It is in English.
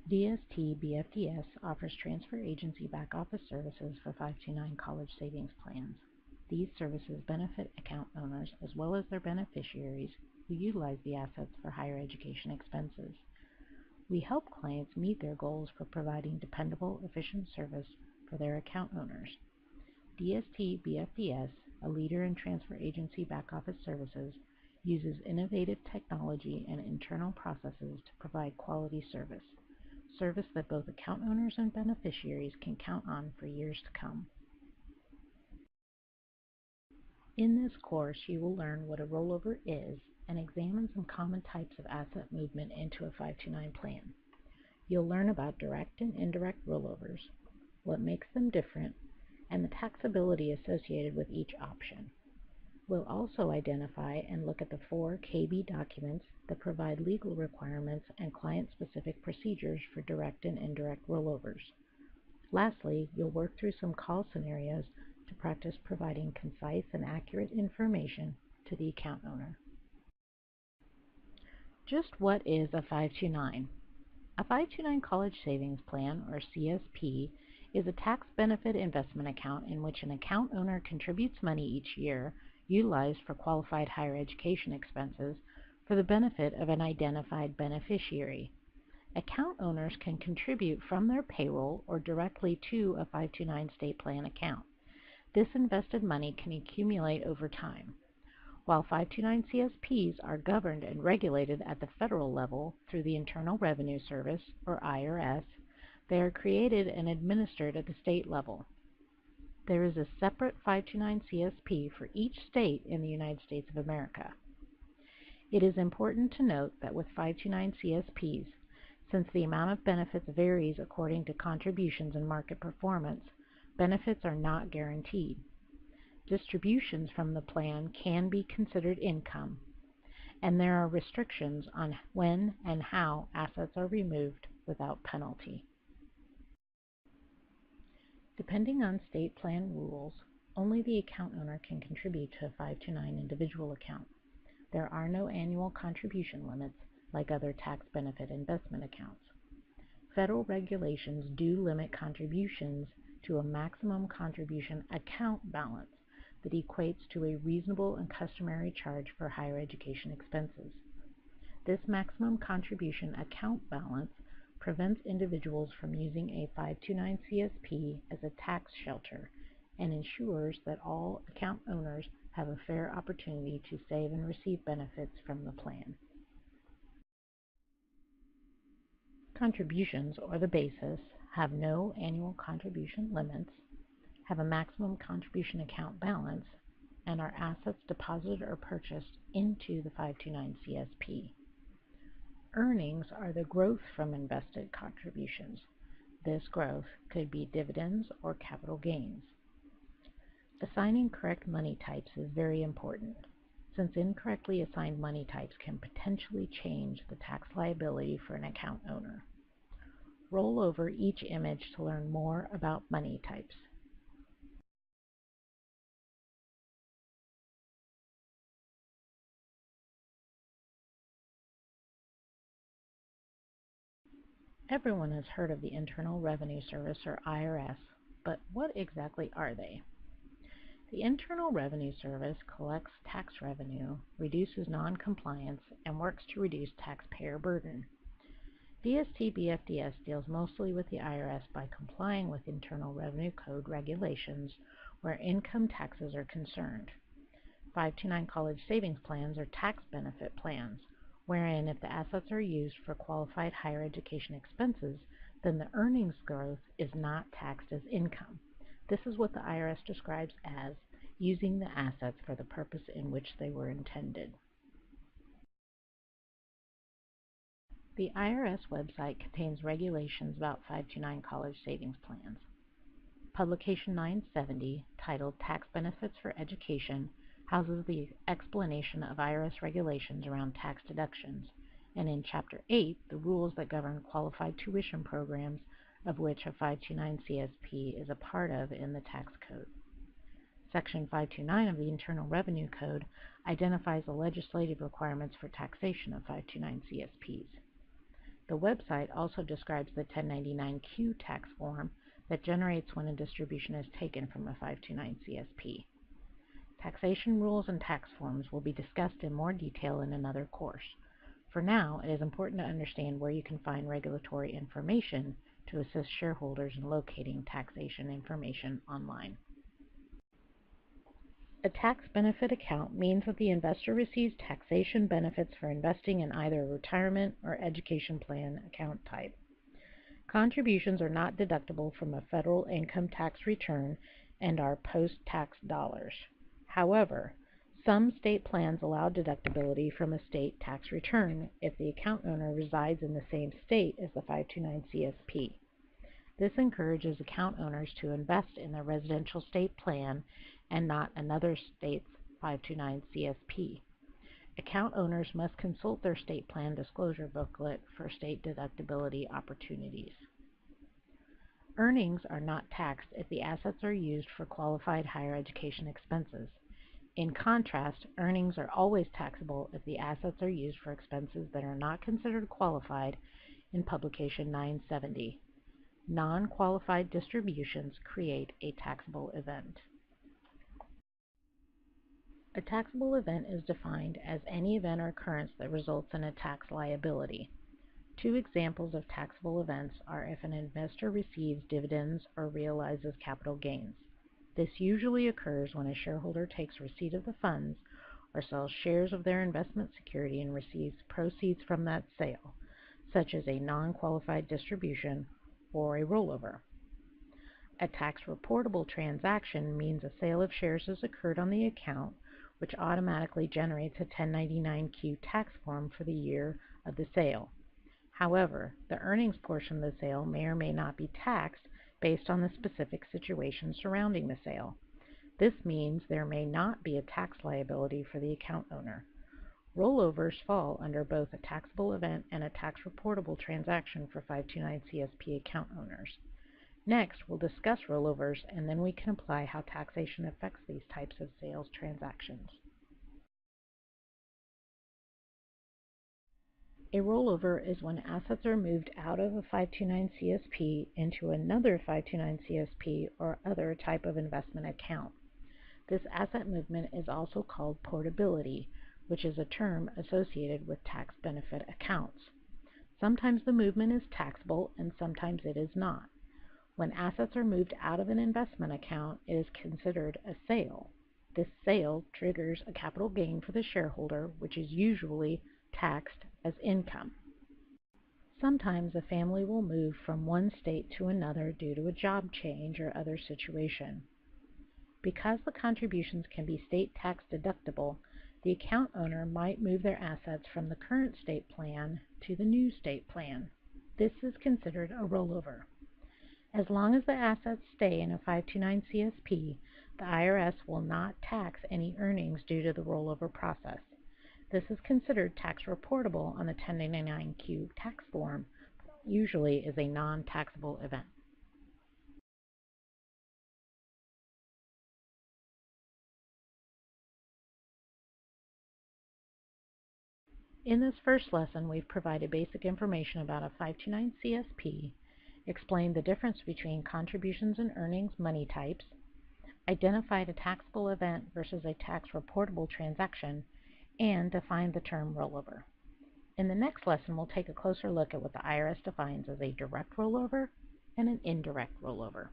DST-BFDS offers transfer agency back-office services for 529 college savings plans. These services benefit account owners as well as their beneficiaries who utilize the assets for higher education expenses. We help clients meet their goals for providing dependable, efficient service for their account owners. DST-BFDS, a leader in transfer agency back-office services, uses innovative technology and internal processes to provide quality service that both account owners and beneficiaries can count on for years to come. In this course, you will learn what a rollover is and examine some common types of asset movement into a 529 plan. You'll learn about direct and indirect rollovers, what makes them different, and the taxability associated with each option. We'll also identify and look at the 4 KB documents that provide legal requirements and client-specific procedures for direct and indirect rollovers. Lastly, you'll work through some call scenarios to practice providing concise and accurate information to the account owner. Just what is a 529? A 529 College Savings Plan, or CSP, is a tax benefit investment account in which an account owner contributes money each year utilized for qualified higher education expenses for the benefit of an identified beneficiary. Account owners can contribute from their payroll or directly to a 529 state plan account. This invested money can accumulate over time. While 529 CSPs are governed and regulated at the federal level through the Internal Revenue Service, or IRS, they are created and administered at the state level. There is a separate 529 CSP for each state in the United States of America. It is important to note that with 529 CSPs, since the amount of benefits varies according to contributions and market performance, benefits are not guaranteed. Distributions from the plan can be considered income, and there are restrictions on when and how assets are removed without penalty. Depending on state plan rules, only the account owner can contribute to a 529 individual account. There are no annual contribution limits like other tax benefit investment accounts. Federal regulations do limit contributions to a maximum contribution account balance that equates to a reasonable and customary charge for higher education expenses. This maximum contribution account balance prevents individuals from using a 529 CSP as a tax shelter and ensures that all account owners have a fair opportunity to save and receive benefits from the plan. Contributions, or the basis, have no annual contribution limits, have a maximum contribution account balance, and are assets deposited or purchased into the 529 CSP. Earnings are the growth from invested contributions. This growth could be dividends or capital gains. Assigning correct money types is very important, since incorrectly assigned money types can potentially change the tax liability for an account owner. Roll over each image to learn more about money types. Everyone has heard of the Internal Revenue Service, or IRS, but what exactly are they? The Internal Revenue Service collects tax revenue, reduces non-compliance, and works to reduce taxpayer burden. DST-BFDS deals mostly with the IRS by complying with Internal Revenue Code regulations where income taxes are concerned. 529 college savings plans are tax benefit plans, wherein if the assets are used for qualified higher education expenses, then the earnings growth is not taxed as income. This is what the IRS describes as using the assets for the purpose in which they were intended. The IRS website contains regulations about 529 college savings plans. Publication 970, titled Tax Benefits for Education, houses the explanation of IRS regulations around tax deductions, and in Chapter 8, the rules that govern qualified tuition programs, of which a 529 CSP is a part of in the tax code. Section 529 of the Internal Revenue Code identifies the legislative requirements for taxation of 529 CSPs. The website also describes the 1099-Q tax form that generates when a distribution is taken from a 529 CSP. Taxation rules and tax forms will be discussed in more detail in another course. For now, it is important to understand where you can find regulatory information to assist shareholders in locating taxation information online. A tax benefit account means that the investor receives taxation benefits for investing in either a retirement or education plan account type. Contributions are not deductible from a federal income tax return and are post-tax dollars. However, some state plans allow deductibility from a state tax return if the account owner resides in the same state as the 529 CSP. This encourages account owners to invest in their residential state plan and not another state's 529 CSP. Account owners must consult their state plan disclosure booklet for state deductibility opportunities. Earnings are not taxed if the assets are used for qualified higher education expenses. In contrast, earnings are always taxable if the assets are used for expenses that are not considered qualified in Publication 970. Non-qualified distributions create a taxable event. A taxable event is defined as any event or occurrence that results in a tax liability. Two examples of taxable events are if an investor receives dividends or realizes capital gains. This usually occurs when a shareholder takes receipt of the funds or sells shares of their investment security and receives proceeds from that sale, such as a non-qualified distribution or a rollover. A tax reportable transaction means a sale of shares has occurred on the account, which automatically generates a 1099-Q tax form for the year of the sale. However, the earnings portion of the sale may or may not be taxed based on the specific situation surrounding the sale. This means there may not be a tax liability for the account owner. Rollovers fall under both a taxable event and a tax reportable transaction for 529 CSP account owners. Next, we'll discuss rollovers, and then we can apply how taxation affects these types of sales transactions. A rollover is when assets are moved out of a 529 CSP into another 529 CSP or other type of investment account. This asset movement is also called portability, which is a term associated with tax benefit accounts. Sometimes the movement is taxable and sometimes it is not. When assets are moved out of an investment account, it is considered a sale. This sale triggers a capital gain for the shareholder, which is usually taxed as income. Sometimes a family will move from one state to another due to a job change or other situation. Because the contributions can be state tax deductible, the account owner might move their assets from the current state plan to the new state plan. This is considered a rollover. As long as the assets stay in a 529 CSP, the IRS will not tax any earnings due to the rollover process. This is considered tax reportable on the 1099-Q tax form, usually is a non-taxable event. In this first lesson, we've provided basic information about a 529 CSP, explained the difference between contributions and earnings money types, identified a taxable event versus a tax reportable transaction, and defined the term rollover. In the next lesson, we'll take a closer look at what the IRS defines as a direct rollover and an indirect rollover.